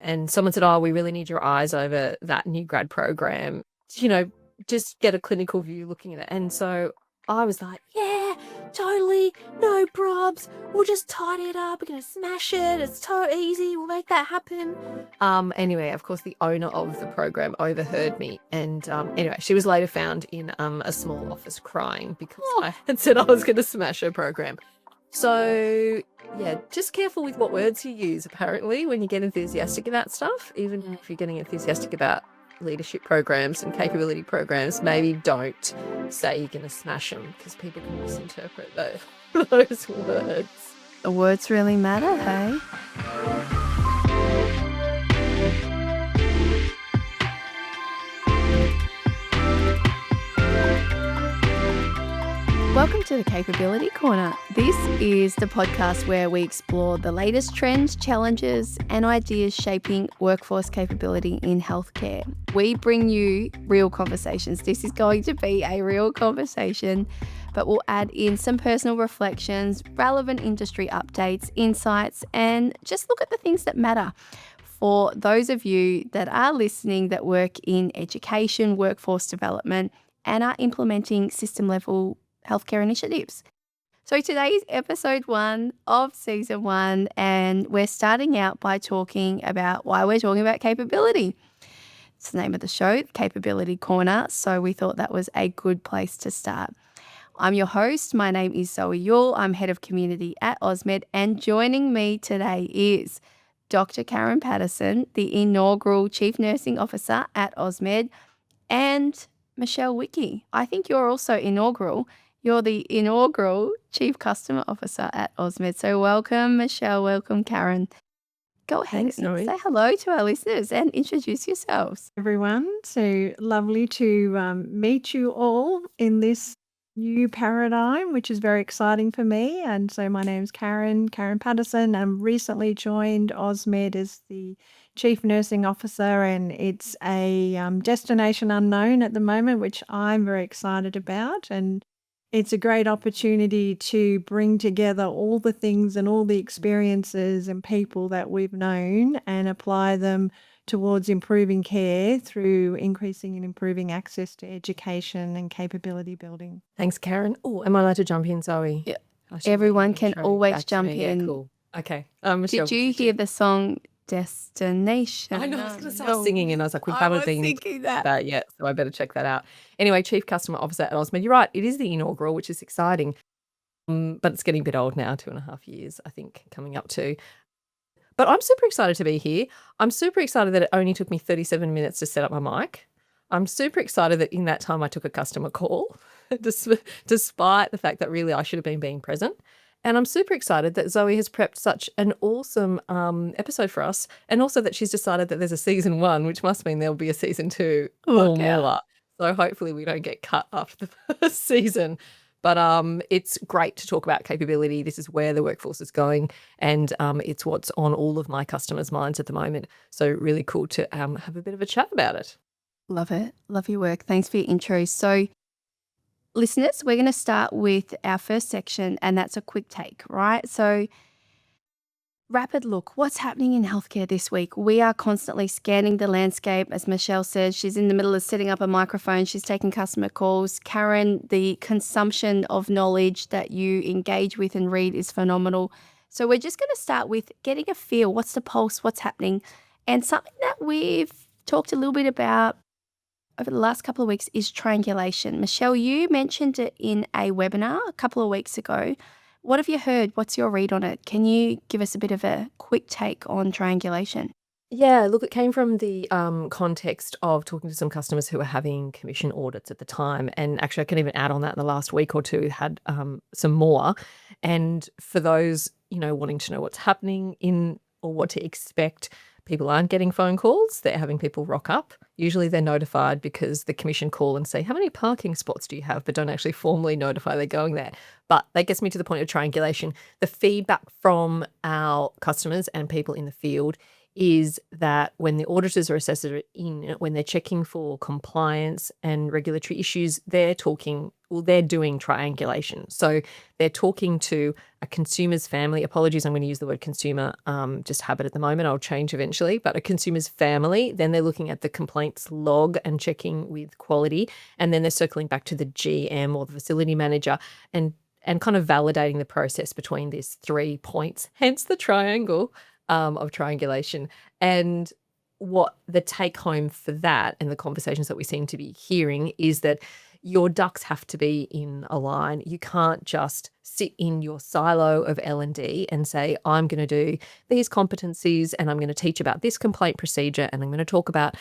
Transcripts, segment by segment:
And someone said, oh, we really need your eyes over that new grad program, you know, just get a clinical view looking at it. And so I was like, yeah, totally, no probs. We'll just tidy it up. We're going to smash it. It's so easy. We'll make that happen. Anyway, of course, the owner of the program overheard me. And anyway, she was later found in a small office crying because I had said I was going to smash her program. So, yeah, just careful with what words you use, apparently, when you get enthusiastic about stuff. Even if you're getting enthusiastic about leadership programs and capability programs, maybe don't say you're going to smash them because people can misinterpret those words. The words really matter, hey? Welcome to the Capability Corner. This is the podcast where we explore the latest trends, challenges, and ideas shaping workforce capability in healthcare. We bring you real conversations. This is going to be a real conversation, but we'll add in some personal reflections, relevant industry updates, insights, and just look at the things that matter. For those of you that are listening that work in education, workforce development, and are implementing system-level healthcare initiatives. So today is episode 1 of season 1, and we're starting out by talking about why we're talking about capability. It's the name of the show, Capability Corner, so we thought that was a good place to start. I'm your host. My name is Zoe Youl. I'm head of community at AusMed, and joining me today is Dr. Karen Patterson, the inaugural Chief Nursing Officer at AusMed, and Michelle Wicky. I think you're also inaugural. You're the inaugural Chief Customer Officer at AusMed. So welcome, Michelle. Welcome, Karen. Go ahead and say hello to our listeners and introduce yourselves. Everyone. So lovely to meet you all in this new paradigm, which is very exciting for me. And so my name's Karen Patterson. I'm recently joined AusMed as the Chief Nursing Officer, and it's a destination unknown at the moment, which I'm very excited about. And it's a great opportunity to bring together all the things and all the experiences and people that we've known and apply them towards improving care through increasing and improving access to education and capability building. Thanks, Karen. Oh, am I allowed to jump in, Zoe? Yeah. Everyone can always jump in. Yeah, cool. Okay. Michelle, did you hear the song Destination? I know, I was going to start singing, and I was like, we haven't been thinking that yet, so I better check that out. Anyway, Chief Customer Officer at AusMed. You're right, it is the inaugural, which is exciting, but it's getting a bit old now, 2.5 years, I think, coming up to. But I'm super excited to be here. I'm super excited that it only took me 37 minutes to set up my mic. I'm super excited that in that time I took a customer call, despite the fact that really I should have been being present. And I'm super excited that Zoe has prepped such an awesome episode for us, and also that she's decided that there's a season 1, which must mean there'll be a season 2 or more. So hopefully we don't get cut after the first season. But it's great to talk about capability. This is where the workforce is going, and it's what's on all of my customers' minds at the moment. So really cool to have a bit of a chat about it. Love it. Love your work. Thanks for your intro. So listeners, we're going to start with our first section, and that's a quick take, right? So rapid look, what's happening in healthcare this week? We are constantly scanning the landscape. As Michelle says, she's in the middle of setting up a microphone. She's taking customer calls. Karen, the consumption of knowledge that you engage with and read is phenomenal. So we're just going to start with getting a feel. What's the pulse? What's happening? And something that we've talked a little bit about over the last couple of weeks is triangulation. Michelle, you mentioned it in a webinar a couple of weeks ago. What have you heard? What's your read on it? Can you give us a bit of a quick take on triangulation? Yeah, look, it came from the context of talking to some customers who were having commission audits at the time. And actually, I can even add on that in the last week or two, had some more. And for those, wanting to know what's happening in or what to expect, people aren't getting phone calls. They're having people rock up. Usually they're notified because the commission call and say, how many parking spots do you have? But don't actually formally notify they're going there. But that gets me to the point of triangulation. The feedback from our customers and people in the field is that when the auditors or assessors are in, when they're checking for compliance and regulatory issues, they're talking Well, they're doing triangulation. So they're talking to a consumer's family. Apologies, I'm going to use the word consumer, just habit at the moment. I'll change eventually. But a consumer's family. Then they're looking at the complaints log and checking with quality. And then they're circling back to the GM or the facility manager and kind of validating the process between these 3 points, hence the triangle of triangulation. And what the take home for that and the conversations that we seem to be hearing is that your ducks have to be in a line. You can't just sit in your silo of L&D and say, I'm going to do these competencies and I'm going to teach about this complaint procedure and I'm going to talk about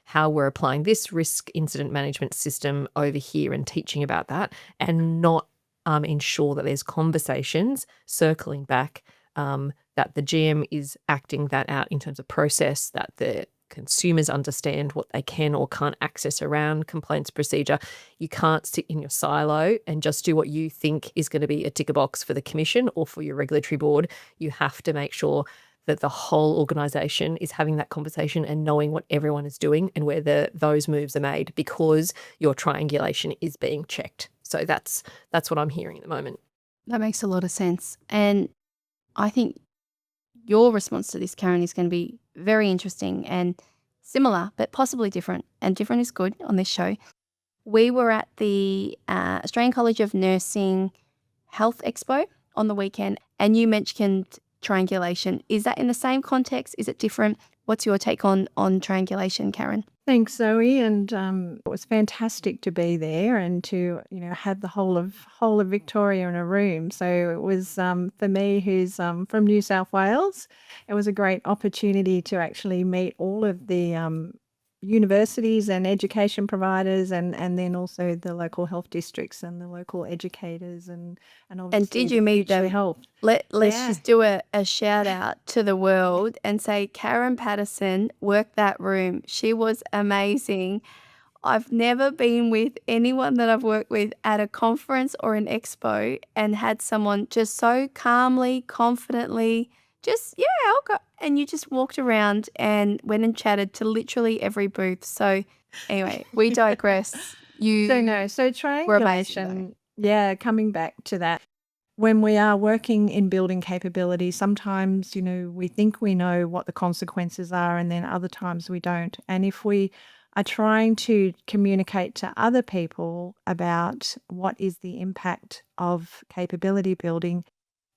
how we're applying this risk incident management system over here and teaching about that, and not ensure that there's conversations circling back, that the GM is acting that out in terms of process, that the consumers understand what they can or can't access around complaints procedure. You can't sit in your silo and just do what you think is going to be a ticker box for the commission or for your regulatory board. You have to make sure that the whole organisation is having that conversation and knowing what everyone is doing and where those moves are made, because your triangulation is being checked. So that's what I'm hearing at the moment. That makes a lot of sense. And I think your response to this, Karen, is going to be very interesting and similar, but possibly different. And different is good on this show. We were at the Australian College of Nursing Health Expo on the weekend, and you mentioned triangulation. Is that in the same context? Is it different? What's your take on triangulation, Karen? Thanks, Zoe, and it was fantastic to be there and to have the whole of Victoria in a room. So it was for me, who's from New South Wales, it was a great opportunity to actually meet all of the universities and education providers, and then also the local health districts and the local educators, and obviously And did you meet them? helped. Let's Yeah. just do a shout out to the world and say Karen Patterson worked that room. She was amazing. I've never been with anyone that I've worked with at a conference or an expo and had someone just so calmly, confidently, just, yeah, I'll go. And you just walked around and went and chatted to literally every booth. So anyway, we digress. So Were amazing, triangulation, coming back to that. When we are working in building capability, sometimes, we think we know what the consequences are, and then other times we don't. And if we are trying to communicate to other people about what is the impact of capability building,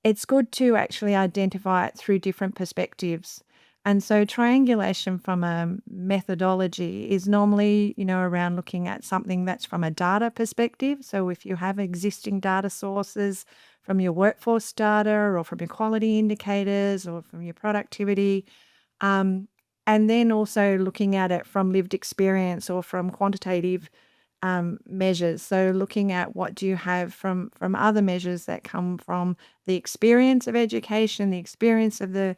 it's good to actually identify it through different perspectives. And so triangulation from a methodology is normally, around looking at something that's from a data perspective. So if you have existing data sources from your workforce data or from your quality indicators or from your productivity, and then also looking at it from lived experience or from quantitative measures. So looking at what do you have from other measures that come from the experience of education, the experience of the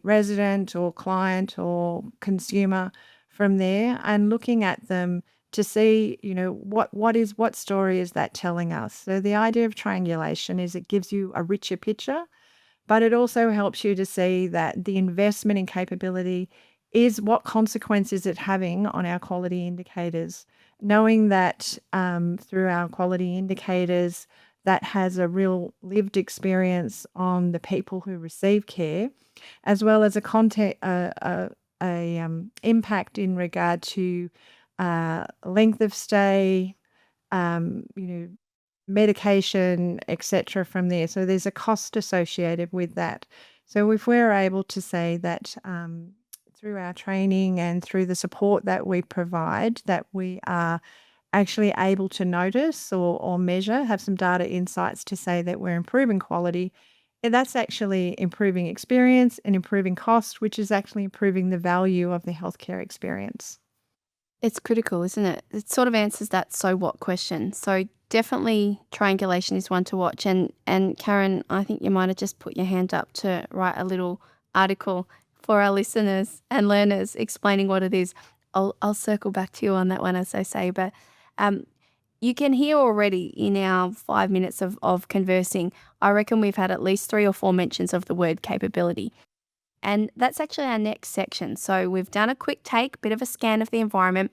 resident or client or consumer from there, and looking at them to see, what story is that telling us. So the idea of triangulation is it gives you a richer picture, but it also helps you to see that the investment in capability is what consequence is it having on our quality indicators. Knowing that through our quality indicators, that has a real lived experience on the people who receive care, as well as impact in regard to length of stay, medication, etc. from there. So there's a cost associated with that. So if we're able to say that through our training and through the support that we provide, that we are actually able to notice or measure, have some data insights to say that we're improving quality, and that's actually improving experience and improving cost, which is actually improving the value of the healthcare experience. It's critical, isn't it? It sort of answers that so what question. So definitely triangulation is one to watch. And Karen, I think you might have just put your hand up to write a little article for our listeners and learners explaining what it is. I'll circle back to you on that one, as I say. But you can hear already in our 5 minutes of conversing, I reckon we've had at least 3 or 4 mentions of the word capability. And that's actually our next section. So we've done a quick take, bit of a scan of the environment.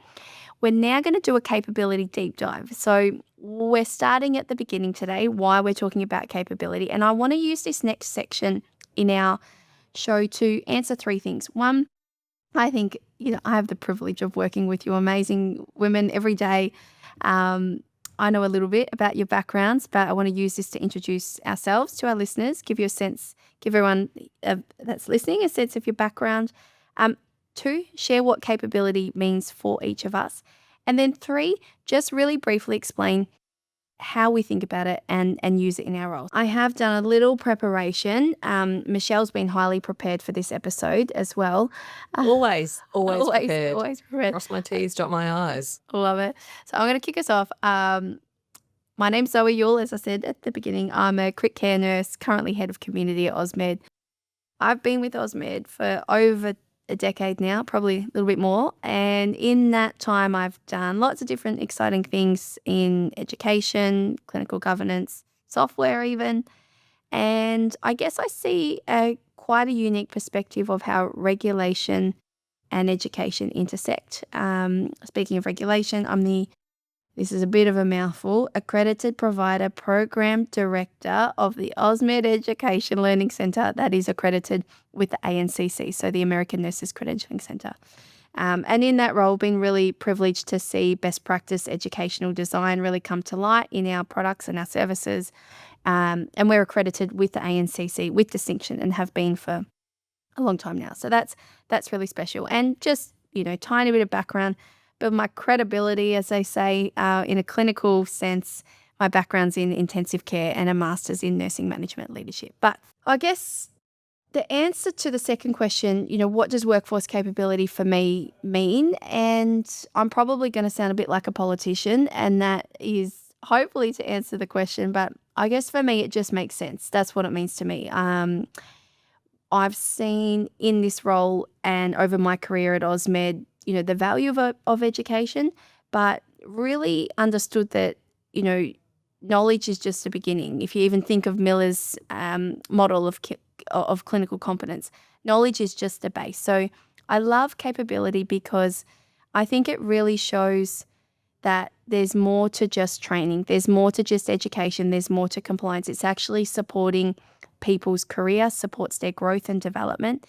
We're now going to do a capability deep dive. So we're starting at the beginning today, why we're talking about capability. And I want to use this next section in our show to answer three things. One, I think, I have the privilege of working with you amazing women every day. I know a little bit about your backgrounds, but I want to use this to introduce ourselves to our listeners, give everyone that's listening a sense of your background. Two, share what capability means for each of us. And then three, just really briefly explain how we think about it and use it in our roles. I have done a little preparation. Michelle's been highly prepared for this episode as well. Always prepared. Always prepared. Cross my T's, dot my I's. Love it. So I'm going to kick us off. My name's Zoe Youl, as I said at the beginning. I'm a crit care nurse, currently head of community at AusMed. I've been with AusMed for over a decade now, probably a little bit more. And in that time, I've done lots of different exciting things in education, clinical governance, software even. And I guess I see quite a unique perspective of how regulation and education intersect. Speaking of regulation, this is a bit of a mouthful, accredited provider program director of the AusMed Education Learning Centre that is accredited with the ANCC, so the American Nurses Credentialing Centre. And in that role, been really privileged to see best practice educational design really come to light in our products and our services. And we're accredited with the ANCC with distinction and have been for a long time now. So that's really special. And just, tiny bit of background, but my credibility, as they say, in a clinical sense, my background's in intensive care and a master's in nursing management leadership. But I guess the answer to the second question, what does workforce capability for me mean? And I'm probably going to sound a bit like a politician, and that is hopefully to answer the question. But I guess for me, it just makes sense. That's what it means to me. I've seen in this role and over my career at AusMed, the value of education, but really understood that, knowledge is just the beginning. If you even think of Miller's model of clinical competence, knowledge is just the base. So I love capability because I think it really shows that there's more to just training. There's more to just education. There's more to compliance. It's actually supporting people's career, supports their growth and development.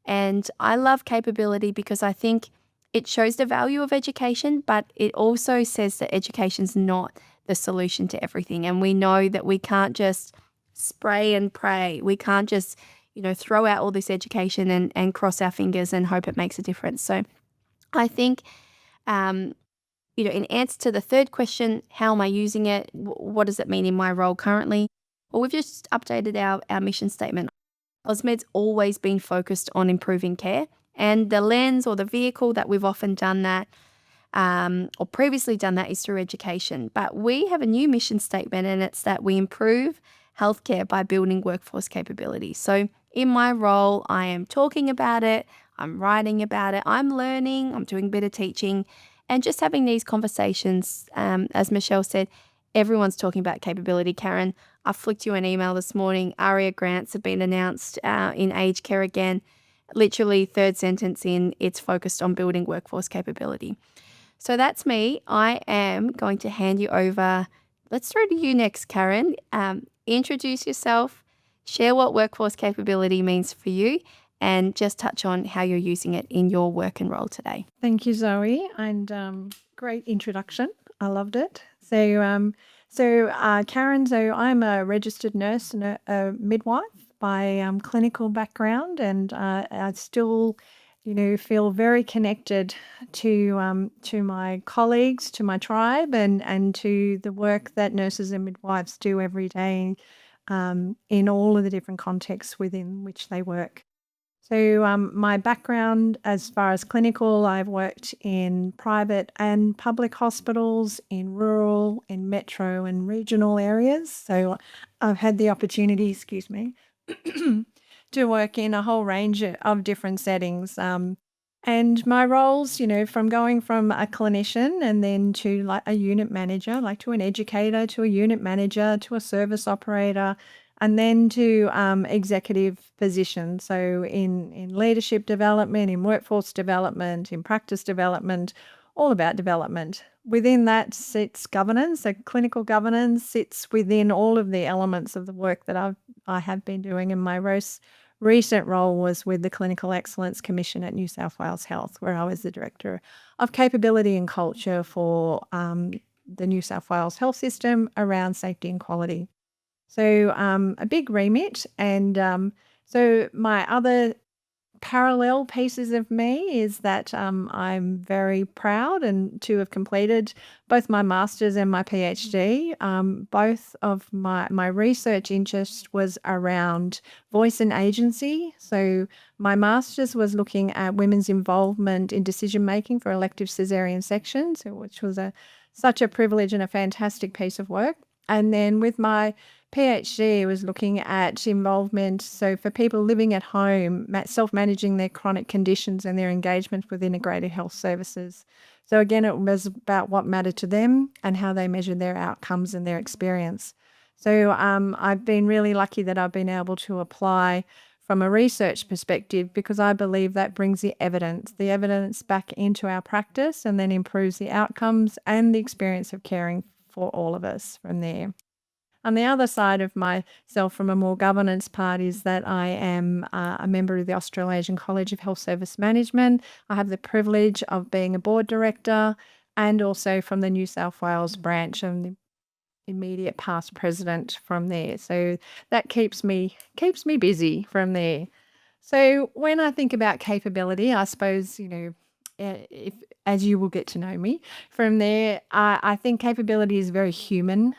And I love capability because I think it shows the value of education, but it also says that education's not the solution to everything. And we know that we can't just spray and pray. We can't just, throw out all this education and cross our fingers and hope it makes a difference. So I think, in answer to the third question, how am I using it? What does it mean in my role currently? Well, we've just updated our mission statement. AusMed's always been focused on improving care, and the lens or the vehicle that we've often done that or previously done that is through education. But we have a new mission statement, and it's that we improve healthcare by building workforce capability. So in my role, I am talking about it, I'm writing about it, I'm learning, I'm doing a bit of teaching, and just having these conversations. As Michelle said, everyone's talking about capability. Karen, I flicked you an email this morning. ARIA grants have been announced in aged care again. Literally third sentence in, it's focused on building workforce capability. So that's me. I am going to hand you over. Let's throw to you next, Karen. Introduce yourself, share what workforce capability means for you, and just touch on how you're using it in your work and role today. Thank you, Zoe, and great introduction. I loved it. So, Karen, so I'm a registered nurse and a midwife by clinical background, and I still, feel very connected to my colleagues, to my tribe, and to the work that nurses and midwives do every day in all of the different contexts within which they work. So my background as far as clinical, I've worked in private and public hospitals, in rural, in metro and regional areas. So I've had the opportunity, to work in a whole range of different settings. And my roles, from going from a clinician and then to like a unit manager, like to an educator, to a unit manager, to a service operator, and then to executive positions. So in leadership development, in workforce development, in practice development, all about development. Within that sits governance. So clinical governance sits within all of the elements of the work that I have been doing. And my recent role was with the Clinical Excellence Commission at New South Wales Health, where I was the Director of Capability and Culture for the New South Wales Health System around safety and quality. So a big remit. And so my other parallel pieces of me is that I'm very proud and to have completed both my master's and my PhD. Both of my research interest was around voice and agency. So my master's was looking at women's involvement in decision making for elective caesarean sections, which was such a privilege and a fantastic piece of work. And then with my PhD was looking at involvement, so for people living at home, self-managing their chronic conditions and their engagement with integrated health services. So again, it was about what mattered to them and how they measured their outcomes and their experience. So I've been really lucky that I've been able to apply from a research perspective, because I believe that brings the evidence back into our practice and then improves the outcomes and the experience of caring for all of us from there. On the other side of myself, from a more governance part, is that I am a member of the Australasian College of Health Service Management. I have the privilege of being a board director, and also from the New South Wales branch. I'm the immediate past president from there. So that keeps me busy from there. So when I think about capability, I suppose, if as you will get to know me from there, I think capability is very human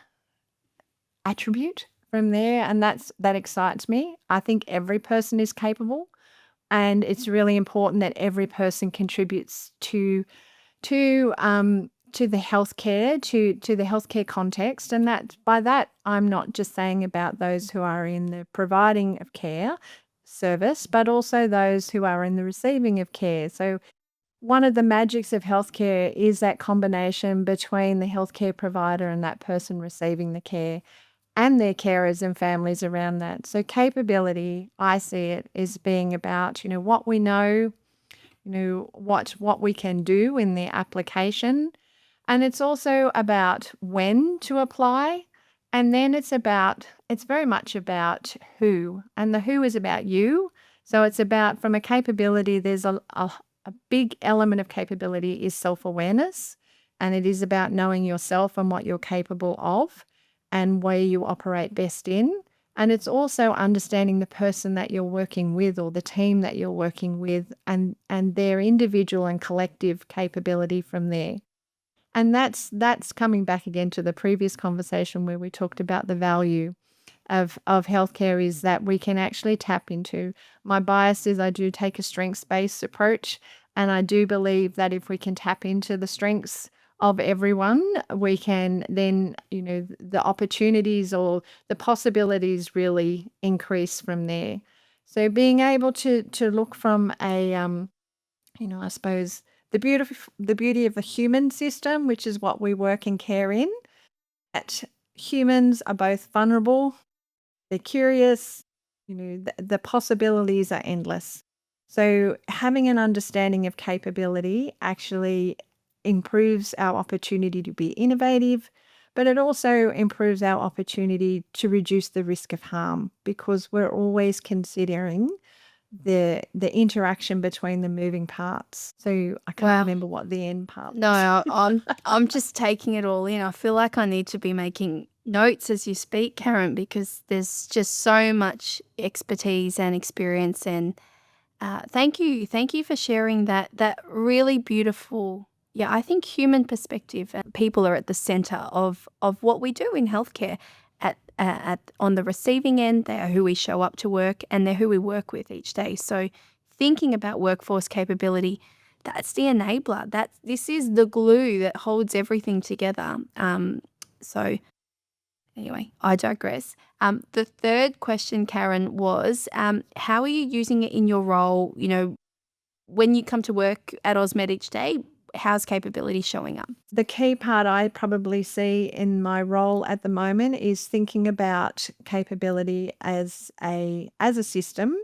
attribute from there, and that excites me. I think every person is capable, and it's really important that every person contributes to the healthcare, to the healthcare context. And that, by that, I'm not just saying about those who are in the providing of care service, but also those who are in the receiving of care. So one of the magics of healthcare is that combination between the healthcare provider and that person receiving the care, and their carers and families around that. So capability, I see it as being about, what we know, what we can do in the application. And it's also about when to apply. And then it's very much about who. And the who is about you. So it's about, from a capability, there's a big element of capability is self-awareness. And it is about knowing yourself and what you're capable of and where you operate best in. And it's also understanding the person that you're working with, or the team that you're working with, and their individual and collective capability from there. And that's coming back again to the previous conversation where we talked about the value of healthcare, is that we can actually tap into. My bias is I do take a strengths-based approach, and I do believe that if we can tap into the strengths of everyone, we can then, the opportunities or the possibilities really increase from there. So being able to look from a, I suppose the beauty of the human system, which is what we work and care in, that humans are both vulnerable, they're curious, the possibilities are endless. So having an understanding of capability actually improves our opportunity to be innovative, but it also improves our opportunity to reduce the risk of harm, because we're always considering the interaction between the moving parts. So I can't remember what the end part was. No, I'm just taking it all in. I feel like I need to be making notes as you speak, Karen, because there's just so much expertise and experience. And thank you for sharing that really beautiful. Yeah, I think human perspective. People are at the center of what we do in healthcare. At on the receiving end, they are who we show up to work, and they're who we work with each day. So thinking about workforce capability, that's the enabler. This is the glue that holds everything together. So anyway, I digress. The third question, Karen, was how are you using it in your role? When you come to work at AusMed each day, how's capability showing up? The key part I probably see in my role at the moment is thinking about capability as a system,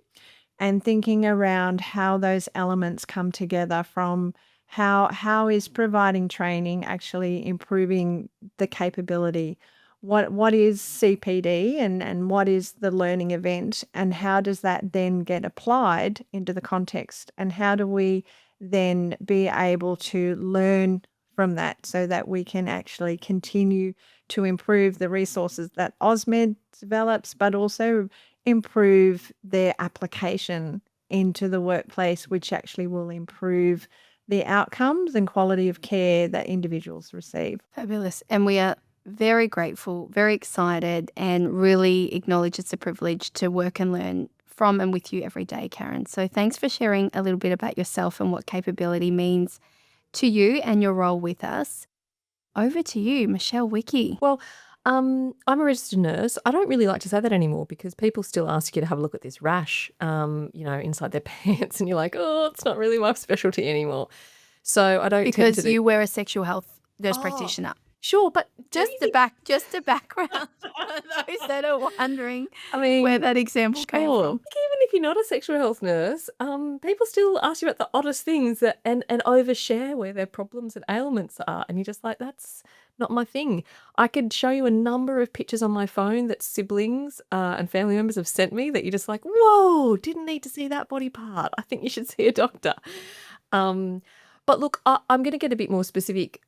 and thinking around how those elements come together, from How is providing training actually improving the capability? What is CPD and what is the learning event, and how does that then get applied into the context, and how do we then be able to learn from that so that we can actually continue to improve the resources that AusMed develops, but also improve their application into the workplace, which actually will improve the outcomes and quality of care that individuals receive. Fabulous. And we are very grateful, very excited, and really acknowledge it's a privilege to work and learn from and with you every day, Karen. So thanks for sharing a little bit about yourself and what capability means to you and your role with us. Over to you, Michelle Wicky. Well, I'm a registered nurse. I don't really like to say that anymore because people still ask you to have a look at this rash, inside their pants, and you're like, oh, it's not really my specialty anymore. So I don't tend to Because you were a sexual health nurse practitioner. Sure, but Just a background for those that are wondering I mean, where that example came sure. from. Like, even if you're not a sexual health nurse, people still ask you about the oddest things and overshare where their problems and ailments are, and you're just like, that's not my thing. I could show you a number of pictures on my phone that siblings and family members have sent me that you're just like, whoa, didn't need to see that body part. I think you should see a doctor. But look, I'm going to get a bit more specific.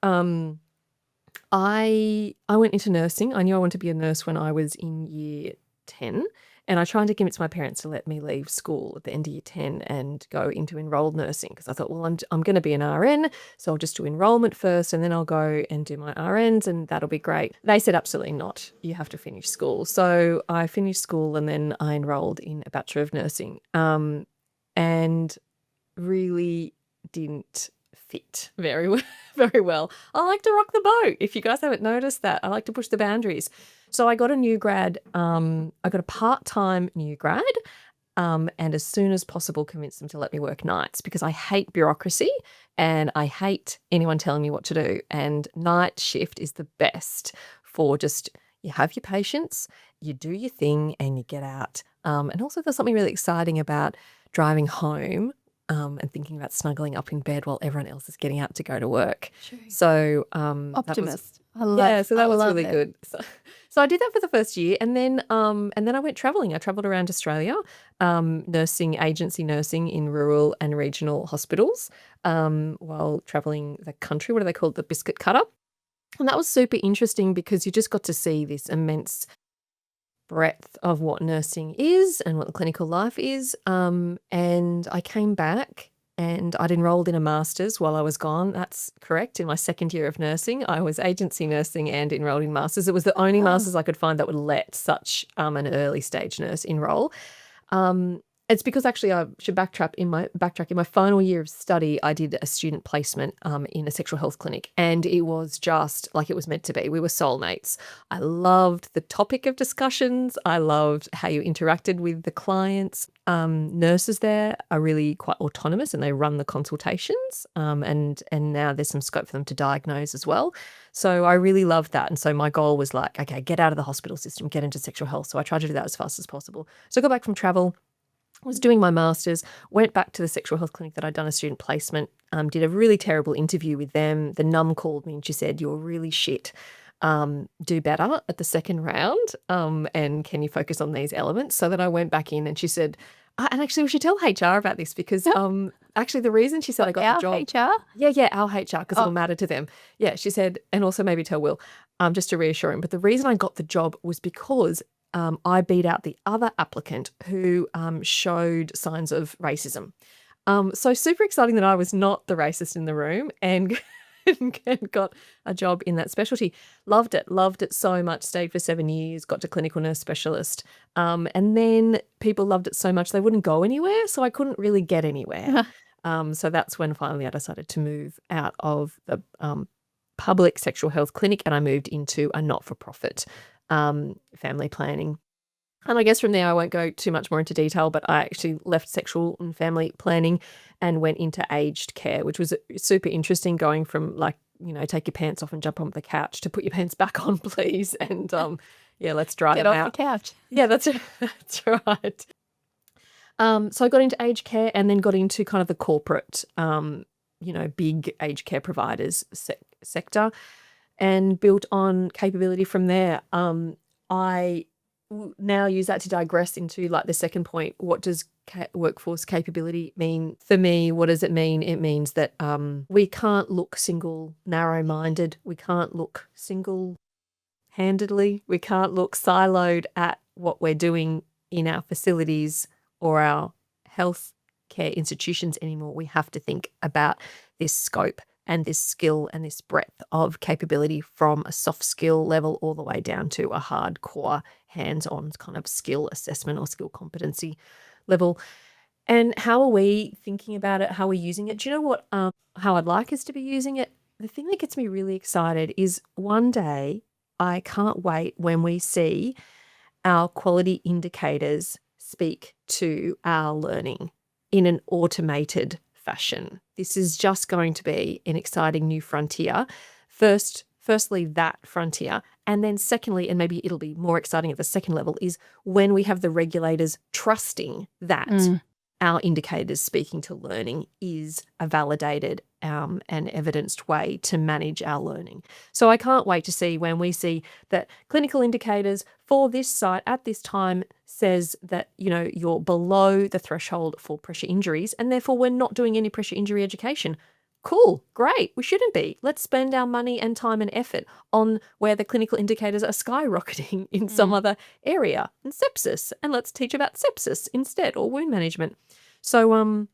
I went into nursing. I knew I wanted to be a nurse when I was in year 10, and I tried to convince my parents to let me leave school at the end of year 10 and go into enrolled nursing because I thought, well, I'm going to be an RN, so I'll just do enrollment first and then I'll go and do my RNs and that'll be great. They said absolutely not. You have to finish school. So I finished school and then I enrolled in a Bachelor of Nursing, and really didn't fit very well. I like to rock the boat. If you guys haven't noticed that, I like to push the boundaries. So I got a new grad. I got a part-time new grad, and as soon as possible convinced them to let me work nights because I hate bureaucracy and I hate anyone telling me what to do. And night shift is the best for just, you have your patients, you do your thing and you get out. And also there's something really exciting about driving home and thinking about snuggling up in bed while everyone else is getting out to go to work. True. So Optimist. that was really it. good. So I did that for the first year, and then I went traveling. I traveled around Australia, agency nursing in rural and regional hospitals, while traveling the country. What do they call it? The biscuit cutter. And that was super interesting because you just got to see this immense breadth of what nursing is and what the clinical life is. And I came back and I'd enrolled in a master's while I was gone. That's correct. In my second year of nursing, I was agency nursing and enrolled in master's. It was the only master's I could find that would let such an early stage nurse enroll. It's because actually I should backtrack. In my final year of study, I did a student placement in a sexual health clinic, and it was just like it was meant to be. We were soulmates. I loved the topic of discussions. I loved how you interacted with the clients. Nurses there are really quite autonomous and they run the consultations, and now there's some scope for them to diagnose as well. So I really loved that. And so my goal was like, okay, get out of the hospital system, get into sexual health. So I tried to do that as fast as possible. So I got back from travel, was doing my master's, went back to the sexual health clinic that I'd done a student placement, did a really terrible interview with them. The num called me and she said, you're really shit. Do better at the second round, and can you focus on these elements? So then I went back in and she said, and actually we should tell HR about this because actually the reason she said I got the job. HR? Yeah, our HR, because it'll matter to them. Yeah, she said, and also maybe tell Will, just to reassure him. But the reason I got the job was because I beat out the other applicant who showed signs of racism. So super exciting that I was not the racist in the room and got a job in that specialty. Loved it so much, stayed for 7 years, got to clinical nurse specialist. And then people loved it so much they wouldn't go anywhere, so I couldn't really get anywhere. So that's when finally I decided to move out of the public sexual health clinic and I moved into a not-for-profit family planning. And I guess from there, I won't go too much more into detail, but I actually left sexual and family planning and went into aged care, which was super interesting, going from like, take your pants off and jump on the couch to put your pants back on, please. And let's dry them out. Get off the couch. Yeah, that's right. So I got into aged care and then got into kind of the corporate big aged care providers sector, and built on capability from there. I now use that to digress into like the second point. What does workforce capability mean for me? What does it mean? It means that we can't look narrow-minded. We can't look single-handedly. We can't look siloed at what we're doing in our facilities or our health care institutions anymore. We have to think about this scope and this skill and this breadth of capability from a soft skill level all the way down to a hardcore hands-on kind of skill assessment or skill competency level. And how are we thinking about it? How are we using it? Do you know what? How I'd like us to be using it? The thing that gets me really excited is one day, I can't wait when we see our quality indicators speak to our learning in an automated fashion. This is just going to be an exciting new frontier. Firstly, that frontier. And then secondly, and maybe it'll be more exciting at the second level, is when we have the regulators trusting that our indicators speaking to learning is a validated and evidenced way to manage our learning. So I can't wait to see when we see that clinical indicators for this site at this time says that, you're below the threshold for pressure injuries, and therefore we're not doing any pressure injury education. Cool, great. We shouldn't be. Let's spend our money and time and effort on where the clinical indicators are skyrocketing in some other area, and sepsis, and let's teach about sepsis instead, or wound management. So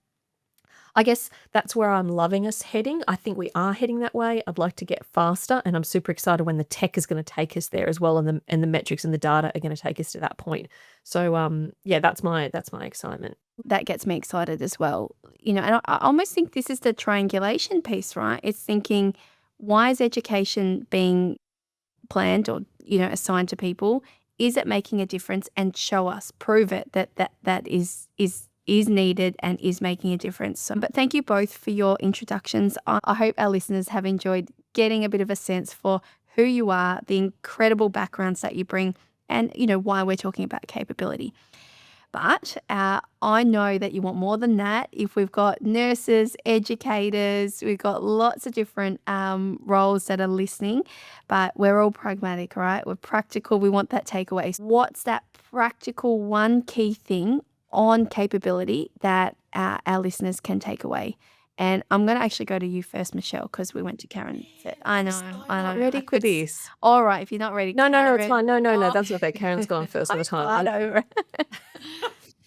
I guess that's where I'm loving us heading. I think we are heading that way. I'd like to get faster, and I'm super excited when the tech is going to take us there as well, and the metrics and the data are going to take us to that point. So that's my excitement. That gets me excited as well. And I almost think this is the triangulation piece, right? It's thinking, why is education being planned or, assigned to people? Is it making a difference? And show us, prove it that is needed and is making a difference. But thank you both for your introductions. I hope our listeners have enjoyed getting a bit of a sense for who you are, the incredible backgrounds that you bring, and, why we're talking about capability. But I know that you want more than that. If we've got nurses, educators, we've got lots of different roles that are listening, but we're all pragmatic, right? We're practical. We want that takeaway. What's that practical one key thing on capability that our listeners can take away? And I'm going to actually go to you first, Michelle, because we went to Karen. I know. Ready for this? All right, if you're not ready. No, it's fine. No, that's not fair. Karen's gone first all the time.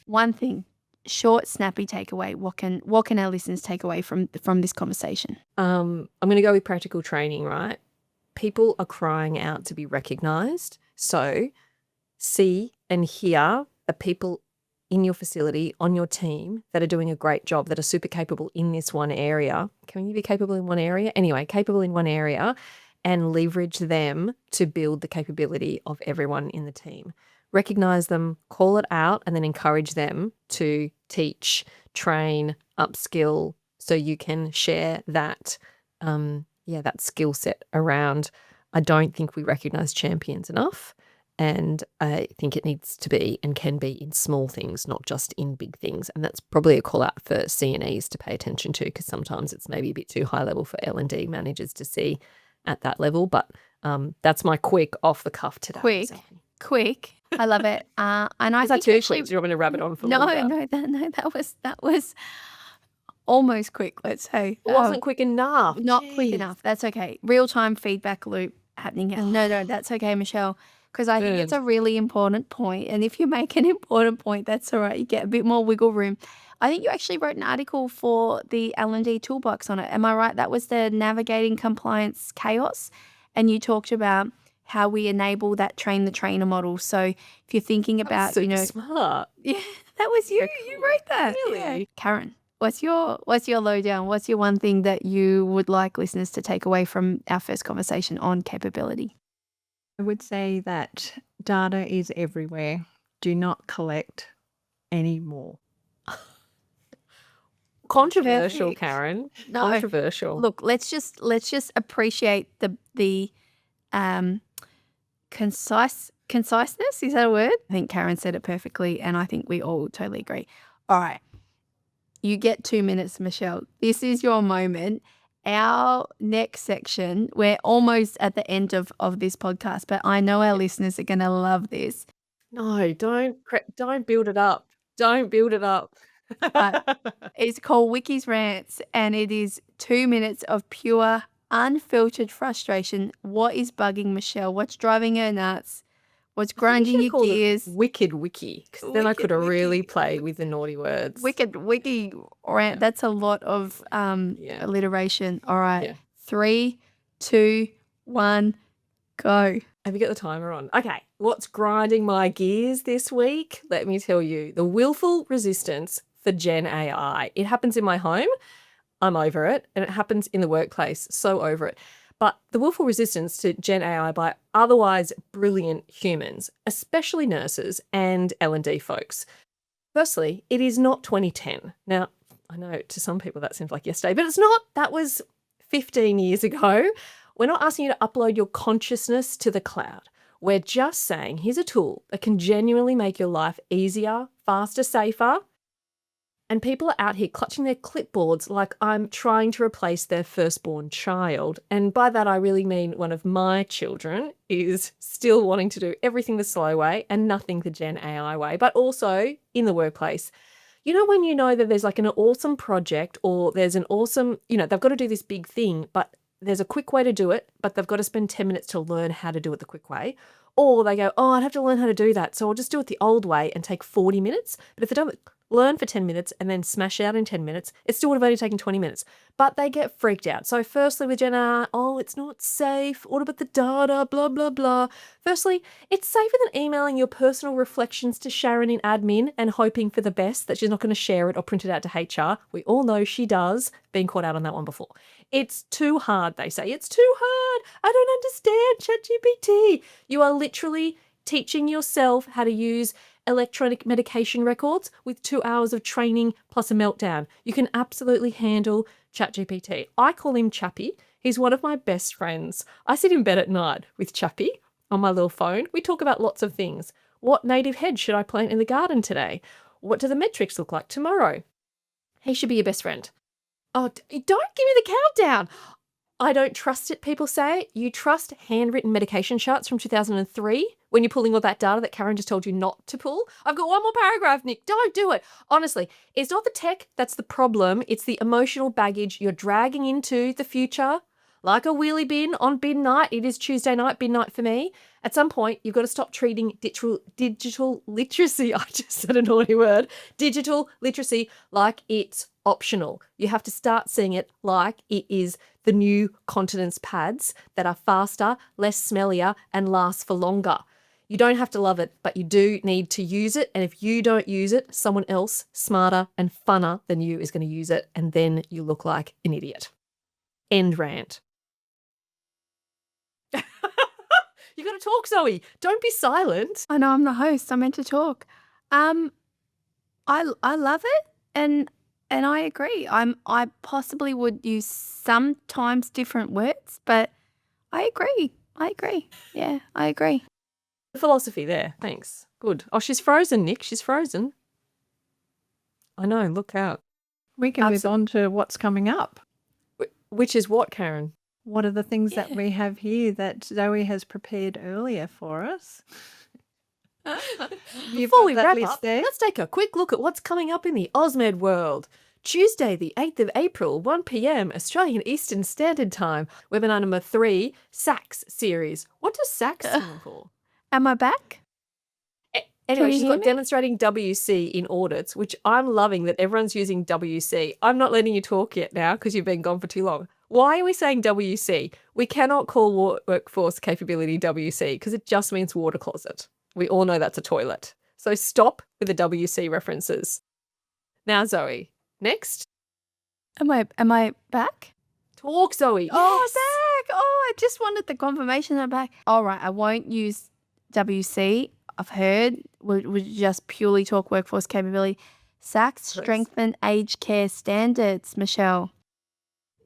One thing, short, snappy takeaway. What can our listeners take away from this conversation? I'm going to go with practical training, right? People are crying out to be recognised. So see and hear the people in your facility, on your team, that are doing a great job, that are super capable in this one area. Can you be capable in one area? Anyway, capable in one area, and leverage them to build the capability of everyone in the team. Recognise them, call it out, and then encourage them to teach, train, upskill, so you can share that that skill set around. I don't think we recognise champions enough. And I think it needs to be and can be in small things, not just in big things. And that's probably a call out for CNEs to pay attention to, because sometimes it's maybe a bit too high level for L&D managers to see at that level. But that's my quick off the cuff today. Quick. I love it. And I think too quick. Do you want me to wrap it on for longer? No, that was almost quick. Let's say it wasn't quick enough. Not quick enough. That's okay. Real time feedback loop happening here. No, that's okay, Michelle. Because I think it's a really important point. And if you make an important point, that's all right. You get a bit more wiggle room. I think you actually wrote an article for the L&D Toolbox on it. Am I right? That was the Navigating Compliance Chaos. And you talked about how we enable that train the trainer model. So if you're thinking about, smart. Yeah, that was you. Cool. You wrote that. Really? Yeah. Karen, what's your lowdown? What's your one thing that you would like listeners to take away from our first conversation on capability? I would say that data is everywhere. Do not collect any more. Controversial, Perfect. Karen. No. Controversial. Look, let's just appreciate the conciseness. Is that a word? I think Karen said it perfectly, and I think we all totally agree. All right. you get 2 minutes, Michelle. This is your moment. Our next section, we're almost at the end of this podcast, but I know our listeners are going to love this. No, don't build it up. Don't build it up. It's called Wicky's Rants, and it is 2 minutes of pure, unfiltered frustration. What is bugging Michelle? What's driving her nuts? What's grinding your gears? Wicked Wiki, because then I could really play with the naughty words. Wicked Wiki rant. That's a lot of alliteration. All right. Yeah. 3, 2, 1, go. Have you got the timer on? Okay. What's grinding my gears this week? Let me tell you, the willful resistance for Gen AI. It happens in my home. I'm over it. And it happens in the workplace. So over it. But the willful resistance to Gen AI by otherwise brilliant humans, especially nurses and L&D folks. Firstly, it is not 2010. Now, I know to some people that seems like yesterday, but it's not. That was 15 years ago. We're not asking you to upload your consciousness to the cloud. We're just saying, here's a tool that can genuinely make your life easier, faster, safer. And people are out here clutching their clipboards like I'm trying to replace their firstborn child. And by that, I really mean one of my children is still wanting to do everything the slow way and nothing the Gen AI way, but also in the workplace. You know, when you know that there's like an awesome project or there's an awesome, they've got to do this big thing, but there's a quick way to do it, but they've got to spend 10 minutes to learn how to do it the quick way. Or they go, I'd have to learn how to do that, so I'll just do it the old way and take 40 minutes. But if they don't learn for 10 minutes and then smash out in 10 minutes, it still would have only taken 20 minutes. But they get freaked out. So firstly with Gen AI, it's not safe. What about the data? Blah, blah, blah. Firstly, it's safer than emailing your personal reflections to Sharon in admin and hoping for the best that she's not going to share it or print it out to HR. We all know she does. Been caught out on that one before. It's too hard, they say. It's too hard. I don't understand ChatGPT. You are literally teaching yourself how to use electronic medication records with 2 hours of training plus a meltdown. You can absolutely handle ChatGPT. I call him Chappy. He's one of my best friends. I sit in bed at night with Chappy on my little phone. We talk about lots of things. What native hedge should I plant in the garden today? What do the metrics look like tomorrow? He should be your best friend. Oh, don't give me the countdown. I don't trust it, people say. You trust handwritten medication charts from 2003 when you're pulling all that data that Karen just told you not to pull? I've got one more paragraph, Nick. Don't do it. Honestly, it's not the tech that's the problem. It's the emotional baggage you're dragging into the future. Like a wheelie bin on bin night. It is Tuesday night, bin night for me. At some point, you've got to stop treating digital literacy, I just said a naughty word, digital literacy like it's optional. You have to start seeing it like it is the new continence pads that are faster, less smellier, and last for longer. You don't have to love it, but you do need to use it. And if you don't use it, someone else smarter and funner than you is going to use it. And then you look like an idiot. End rant. You got to talk, Zoe. Don't be silent. I know I'm the host. I'm meant to talk. I love it, and I agree. I possibly would use sometimes different words, but I agree. Yeah, I agree. The philosophy there. Thanks. Good. Oh, she's frozen, Nick. She's frozen. I know. Look out. We can move on to what's coming up. Which is what, Karen? What are the things that we have here that Zoe has prepared earlier for us? Before we wrap up, let's take a quick look at what's coming up in the OzMed world. Tuesday, the 8th of April, 1 p.m. Australian Eastern Standard Time. Webinar number 3, SACS series. What does SACS stand for? Am I back? Anyway, she's got demonstrating WC in audits, which I'm loving that everyone's using WC. I'm not letting you talk yet now because you've been gone for too long. Why are we saying WC? We cannot call workforce capability WC because it just means water closet. We all know that's a toilet. So stop with the WC references. Now, Zoe, next. Am I back? Talk, Zoe. Oh, Yes. back. Oh, I just wanted the confirmation I'm back. All right, I won't use WC. I've heard we just purely talk workforce capability. SACS, strengthen aged care standards, Michelle.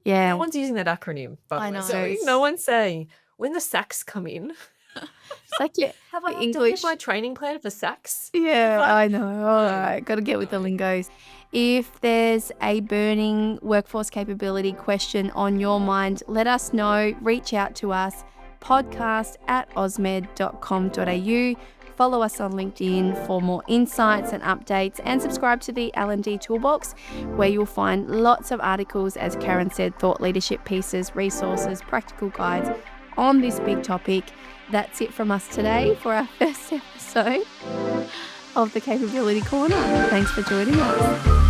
Yeah. No one's using that acronym, by the way. I know. Zoe. No one's saying when the SACS come in, It's like Have I your updated English. my training plan for SACS? Yeah, Like, I know. All no. right, got to get with the lingos. If there's a burning workforce capability question on your mind, let us know. Reach out to us, podcast@osmed.com.au. Follow us on LinkedIn for more insights and updates, and subscribe to the L&D Toolbox, where you'll find lots of articles, as Karen said, thought leadership pieces, resources, practical guides on this big topic. That's it from us today for our first episode of the Capability Corner. Thanks for joining us.